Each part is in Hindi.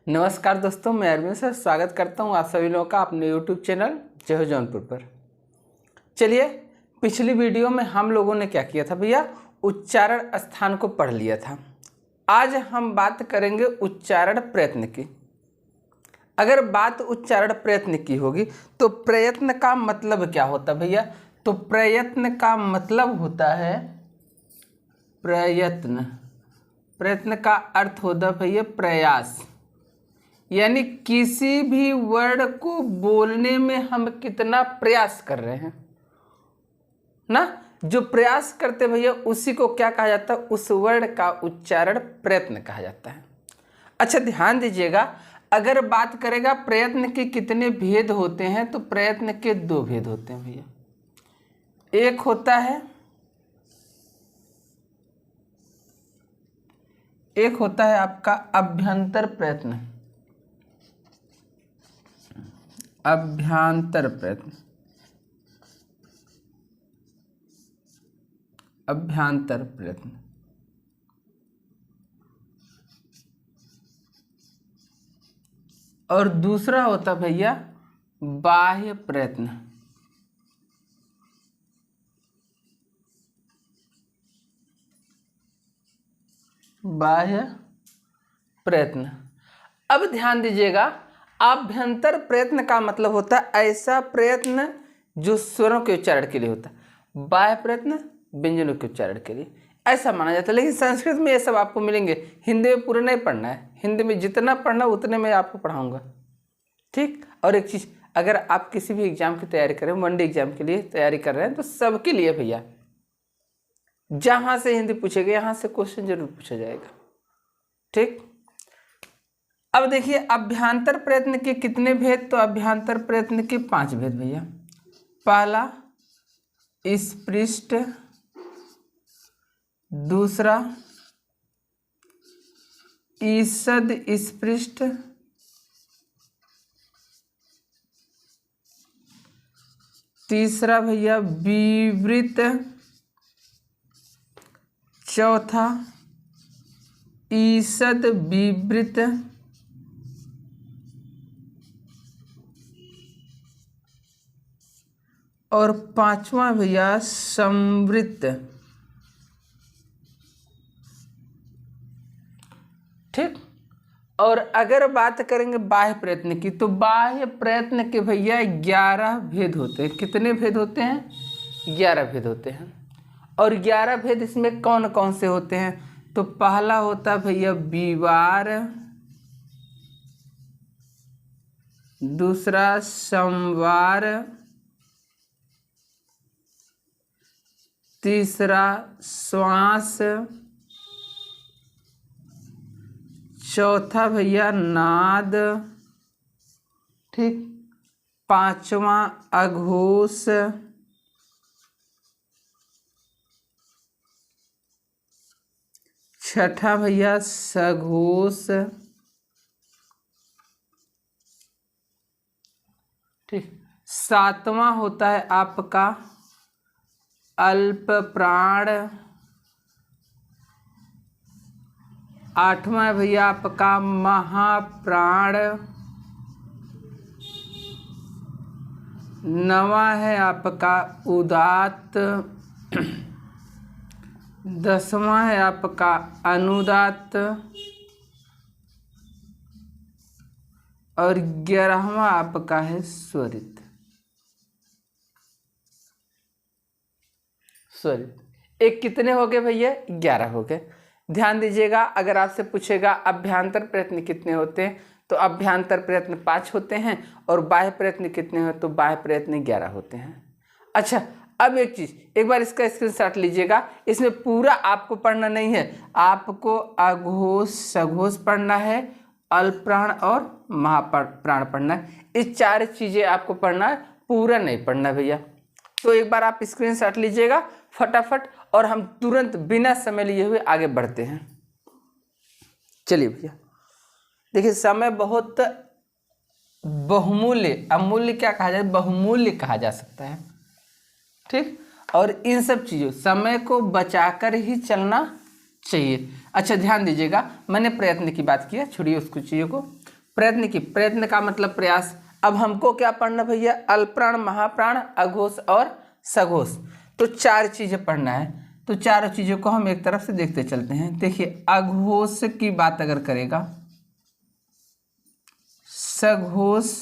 नमस्कार दोस्तों, मैं अरविंद सर स्वागत करता हूं आप सभी लोगों का अपने YouTube चैनल जय हो जौनपुर पर। चलिए, पिछली वीडियो में हम लोगों ने क्या किया था भैया, उच्चारण स्थान को पढ़ लिया था। आज हम बात करेंगे उच्चारण प्रयत्न की। अगर बात उच्चारण प्रयत्न की होगी तो प्रयत्न का मतलब क्या होता है भैया? तो प्रयत्न का मतलब होता है प्रयत्न। प्रयत्न का अर्थ होता है भैया प्रयास, यानी किसी भी वर्ड को बोलने में हम कितना प्रयास कर रहे हैं ना। जो प्रयास करते भैया उसी को क्या कहा जाता है? उस वर्ड का उच्चारण प्रयत्न कहा जाता है। अच्छा, ध्यान दीजिएगा, अगर बात करेगा प्रयत्न के कितने भेद होते हैं तो प्रयत्न के दो भेद होते हैं भैया। एक होता है आपका अभ्यंतर प्रयत्न। अभ्यंतर प्रयत्न, अभ्यंतर प्रयत्न। और दूसरा होता भैया बाह्य प्रयत्न। बाह्य प्रयत्न। अब ध्यान दीजिएगा, आभ्यंतर प्रयत्न का मतलब होता है ऐसा प्रयत्न जो स्वरों के उच्चारण के लिए होता है। बाह्य प्रयत्न व्यंजनों के उच्चारण के लिए ऐसा माना जाता है। लेकिन संस्कृत में ये सब आपको मिलेंगे, हिंदी में पूरा नहीं पढ़ना है। हिंदी में जितना पढ़ना उतने में आपको पढ़ाऊंगा, ठीक। और एक चीज़, अगर आप किसी भी एग्जाम की तैयारी कर रहे हैं, वन डे एग्जाम के लिए तैयारी कर रहे हैं, तो सबके लिए भैया जहाँ से हिंदी पूछेगा यहाँ से क्वेश्चन जरूर पूछा जाएगा, ठीक। अब देखिए, अभ्यंतर प्रयत्न के कितने भेद? तो अभ्यंतर प्रयत्न के 5 भेद भैया। पहला स्पृष्ट, दूसरा ईषद स्पृष्ट, तीसरा भैया विवृत, चौथा ईषद विवृत, और 5वां भैया संवृत, ठीक। और अगर बात करेंगे बाह्य प्रयत्न की, तो बाह्य प्रयत्न के भैया 11 भेद होते हैं। कितने भेद होते हैं? 11 भेद होते हैं। और 11 भेद इसमें कौन कौन से होते हैं? तो पहला होता भैया विवार, दूसरा संवार, तीसरा श्वास, चौथा भैया नाद, ठीक। 5वां अघोष, 6ठा भैया सघोष, ठीक। 7वां होता है आपका अल्प प्राण, 8वां भैया आपका महाप्राण, 9वां है आपका उदात्त, 10वां है आपका अनुदात्त, और 11वां आपका है स्वरित। स्वरित एक कितने हो गए भैया? 11 हो गए। ध्यान दीजिएगा, अगर आपसे पूछेगा अभ्यंतर प्रयत्न कितने होते हैं, तो अभ्यंतर प्रयत्न 5 होते हैं, और बाह्य प्रयत्न कितने हो? तो बाह्य प्रयत्न 11 होते हैं। अच्छा, अब एक चीज़, एक बार इसका स्क्रीनशॉट लीजिएगा। इसमें पूरा आपको पढ़ना नहीं है, आपको अघोष सघोष पढ़ना है, अल्पप्राण और महाप्राण पढ़ना है। इस 4 चीज़ें आपको पढ़ना है, पूरा नहीं पढ़ना भैया। तो एक बार आप स्क्रीनशॉट लीजिएगा फटाफट, और हम तुरंत बिना समय लिए हुए आगे बढ़ते हैं। चलिए भैया, देखिए, समय बहुत बहुमूल्य, अमूल्य क्या कहा जाए, बहुमूल्य कहा जा सकता है, ठीक। और इन सब चीज़ों, समय को बचाकर ही चलना चाहिए। अच्छा, ध्यान दीजिएगा, मैंने प्रयत्न की बात की है, छोड़िए उसको चीज़ों को। प्रयत्न की, प्रयत्न का मतलब प्रयास। अब हमको क्या पढ़ना भैया, अल्पप्राण, महाप्राण, अघोष और सघोष। तो 4 चीजें पढ़ना है। तो चारों चीजों को हम एक तरफ से देखते चलते हैं। देखिए, अघोष की बात अगर करेगा, सघोष,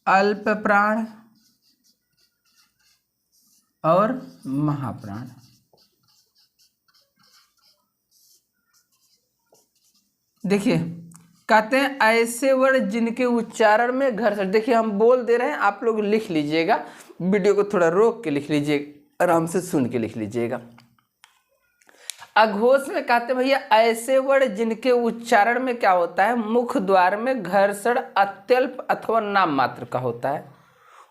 अल्पप्राण और महाप्राण। देखिए, कहते हैं ऐसे वर्ड जिनके उच्चारण में घर्षण। देखिए, हम बोल दे रहे हैं, आप लोग लिख लीजिएगा, वीडियो को थोड़ा रोक के लिख लीजिएगा, आराम से सुन के लिख लीजिएगा। अघोष में कहते हैं भैया ऐसे वर्ड जिनके उच्चारण में क्या होता है, मुख द्वार में घर्षण अत्यल्प अथवा नाम मात्र का होता है,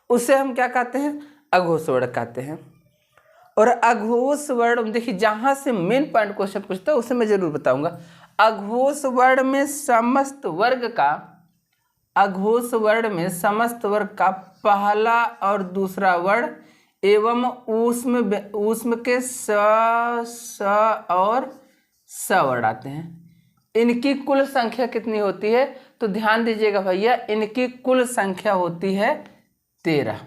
उसे हम क्या कहते हैं, अघोष वर्ड कहते हैं। और अघोष वर्ड, देखिए जहां से मेन पॉइंट क्वेश्चन पूछता है उसे मैं जरूर बताऊंगा। अघोष वर्ड में समस्त वर्ग का, अघोष वर्ड में समस्त वर्ग का पहला और दूसरा वर्ड एवं ऊष्म के स और स वर्ड आते हैं। इनकी कुल संख्या कितनी होती है, तो ध्यान दीजिएगा भैया, इनकी कुल संख्या होती है 13।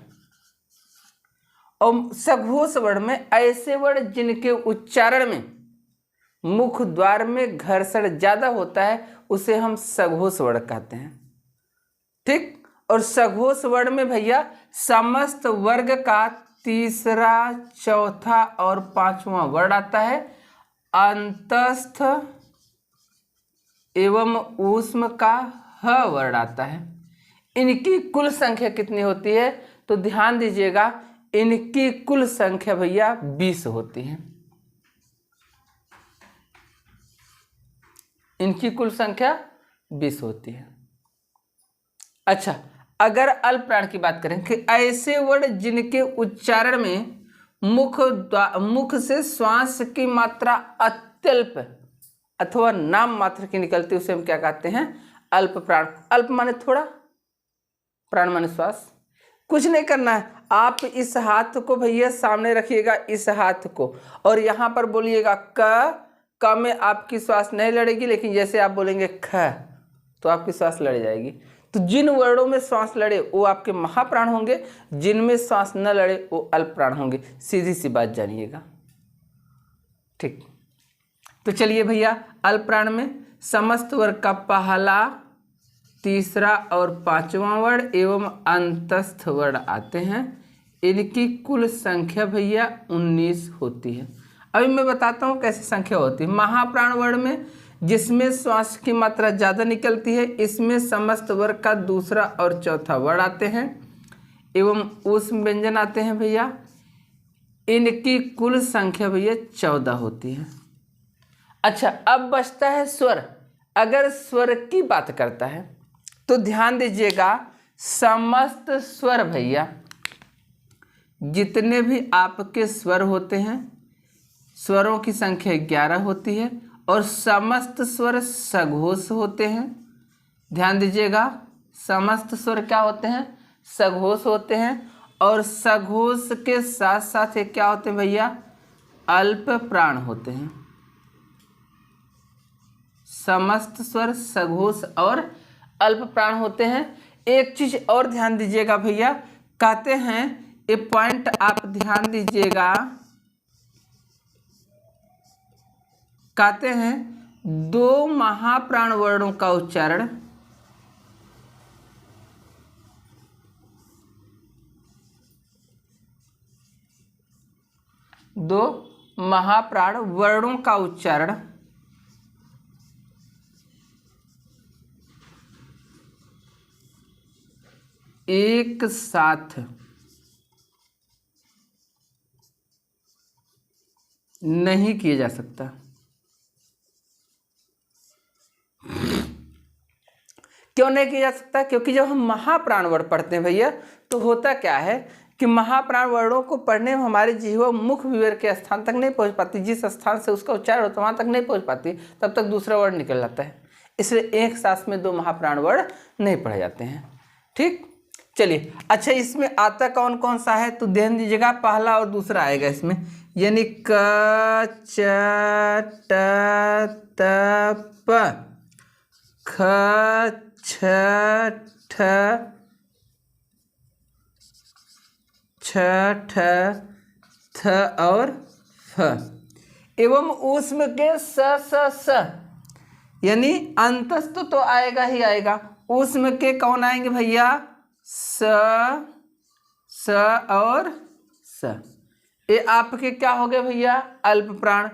और सघोष वर्ड में ऐसे वर्ड जिनके उच्चारण में मुख द्वार में घर्षण ज्यादा होता है उसे हम सघोष वर्ड कहते हैं। ठीक। और सघोष वर्ड में भैया समस्त वर्ग का तीसरा, चौथा और पांचवा वर्ड आता है। अंतस्थ एवं ऊष्म का ह वर्ड आता है। इनकी कुल संख्या कितनी होती है, तो ध्यान दीजिएगा, इनकी कुल संख्या भैया 20 होती है। इनकी कुल संख्या 20 होती है। अच्छा, अगर अल्पप्राण की बात करें कि ऐसे वर्ड जिनके उच्चारण में मुख से श्वास की मात्रा अत्यल्प अथवा नाम मात्र की निकलती है उसे हम क्या कहते हैं, अल्पप्राण। अल्प माने थोड़ा, प्राण माने श्वास। कुछ नहीं करना है, आप इस हाथ को भैया सामने रखिएगा, इस हाथ को, और यहां पर बोलिएगा क में आपकी श्वास नहीं लड़ेगी, लेकिन जैसे आप बोलेंगे ख तो आपकी श्वास लड़ जाएगी। तो जिन वर्डों में श्वास लड़े वो आपके महाप्राण होंगे, जिनमें श्वास न लड़े वो अल्पप्राण होंगे। सीधी सी बात जानिएगा। ठीक। तो चलिए भैया, अल्पप्राण में समस्त वर्ग का पहला, तीसरा और पांचवा वर्ड एवं अंतस्थ वर्ड आते हैं। इनकी कुल संख्या भैया 19 होती है। अभी मैं बताता हूँ कैसे संख्या होती है। महाप्राण वर्ड में जिसमें श्वास की मात्रा ज़्यादा निकलती है, इसमें समस्त वर्ग का दूसरा और चौथा वर्ड आते हैं एवं ऊष्म व्यंजन आते हैं भैया। इनकी कुल संख्या भैया 14 होती है। अच्छा, अब बचता है स्वर। अगर स्वर की बात करता है तो ध्यान दीजिएगा, समस्त स्वर भैया जितने भी आपके स्वर होते हैं, स्वरों की संख्या 11 होती है और समस्त स्वर सघोष होते हैं। ध्यान दीजिएगा, समस्त स्वर क्या होते हैं, सघोष होते हैं। और सघोष के साथ साथ ये क्या होते हैं भैया, अल्प प्राण होते हैं। समस्त स्वर सघोष और अल्प प्राण होते हैं। एक चीज और ध्यान दीजिएगा भैया, कहते हैं, ये पॉइंट आप ध्यान दीजिएगा, कहते हैं 2 महाप्राण वर्णों का उच्चारण एक साथ नहीं किया जा सकता। क्यों नहीं किया जा सकता? क्योंकि जब हम महाप्राण वर्ड पढ़ते हैं भैया तो होता क्या है कि महाप्राण वर्णों को पढ़ने में हमारी जिह्वा मुख विवर के स्थान तक नहीं पहुंच पाती। जिस स्थान से उसका उच्चारण होता है वहां तक नहीं पहुंच पाती, तब तक दूसरा वर्ड निकल जाता है। इसलिए एक सांस में 2 महाप्राण वर्ड नहीं पढ़े जाते हैं। ठीक, चलिए अच्छा, इसमें आता कौन कौन सा है तो ध्यान दीजिएगा, पहला और दूसरा आएगा इसमें, यानी क च ट त प, ख छ ठ छ ठ थ और फ, एवं ऊष्म के स, यानी अंतस्थ तो आएगा ही आएगा, ऊष्म के कौन आएंगे भैया, स और स, ये आपके क्या हो गए भैया, अल्प प्राण।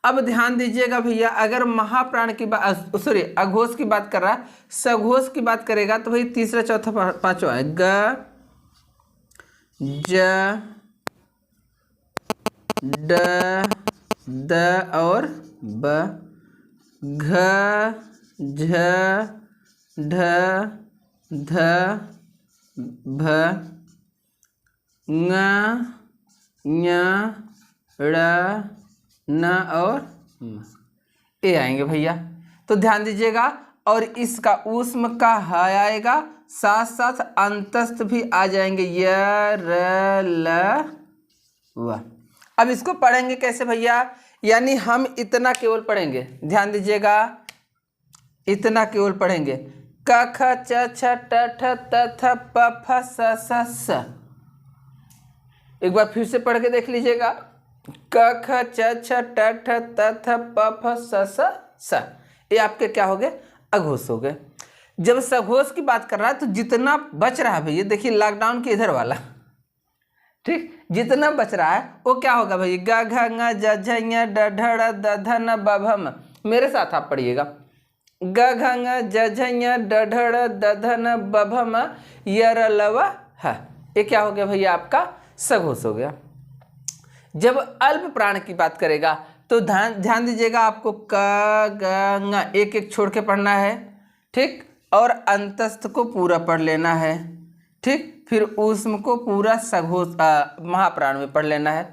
अब ध्यान दीजिएगा भैया, अगर महाप्राण की बात, सॉरी अघोष की बात कर रहा है, सघोष की बात करेगा तो भाई तीसरा चौथा पांचवा है, ग ज ड द और ब, घ झ ढ ध भ, ङ ञ ड़ न और म, ये आएंगे भैया। तो ध्यान दीजिएगा, और इसका ऊष्म का ह आएगा, साथ साथ अंतस्थ भी आ जाएंगे, य र ल व। अब इसको पढ़ेंगे कैसे भैया, यानी हम इतना केवल पढ़ेंगे, ध्यान दीजिएगा, इतना केवल पढ़ेंगे, क ख च छ ट ठ त थ प फ स स। एक बार फिर से पढ़ के देख लीजिएगा, क ख च छ ट ठ त थ प फ स। ये आपके क्या हो गए, अघोष हो गए। जब सघोष की बात कर रहा है तो जितना बच रहा है भैया, देखिए लॉकडाउन के इधर वाला, ठीक, जितना बच रहा है वो क्या होगा भाई, ग घ ङ ज झ ञ ड ढ ड़ द ध न ब भ म। मेरे साथ आप पढ़िएगा, ग घ ङ ज झ ञ ड ढ ड़ द ध न ब भ म य र ल व ह। ये क्या हो गया भैया, आपका सघोष हो गया। जब अल्प प्राण की बात करेगा तो ध्यान दीजिएगा, आपको क ग ङ एक एक छोड़ के पढ़ना है, ठीक, और अंतस्थ को पूरा पढ़ लेना है, ठीक, फिर ऊष्म को पूरा सघोष महाप्राण में पढ़ लेना है।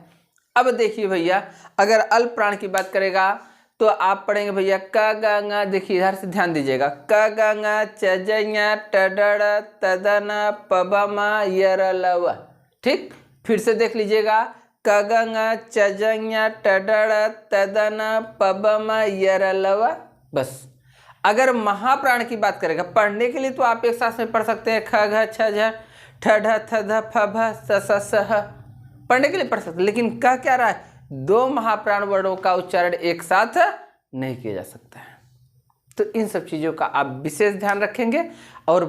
अब देखिए भैया, अगर अल्प प्राण की बात करेगा तो आप पढ़ेंगे भैया क ग ङ, देखिए इधर से ध्यान दीजिएगा, क ग ङ च ज ञ ट ड ड़ त द न प ब म य र ल व, ठीक। फिर से देख लीजिएगा, क ग ङ च ज ञ ट ड ड़ त द न प ब म य र ल व। बस अगर महाप्राण की बात करेगा पढ़ने के लिए तो आप एक साथ में पढ़ सकते हैं, ख घ छ झ ठ ढ थ ध फ भ स स ह, पढ़ने के लिए पढ़ सकते हैं। लेकिन कह क्या रहा है, दो महाप्राण वर्णों का उच्चारण एक साथ नहीं किया जा सकता है। तो इन सब चीज़ों का आप विशेष ध्यान रखेंगे। और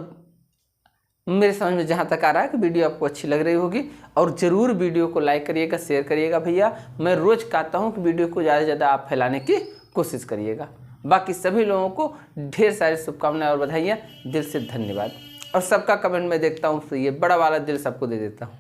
मेरे समझ में जहाँ तक आ रहा है कि वीडियो आपको अच्छी लग रही होगी, और ज़रूर वीडियो को लाइक करिएगा, शेयर करिएगा भैया। मैं रोज़ कहता हूँ कि वीडियो को ज़्यादा से ज़्यादा आप फैलाने की कोशिश करिएगा। बाकी सभी लोगों को ढेर सारी शुभकामनाएं और बधाइयाँ, दिल से धन्यवाद। और सबका कमेंट में देखता हूँ तो ये बड़ा वाला दिल सबको दे देता हूँ।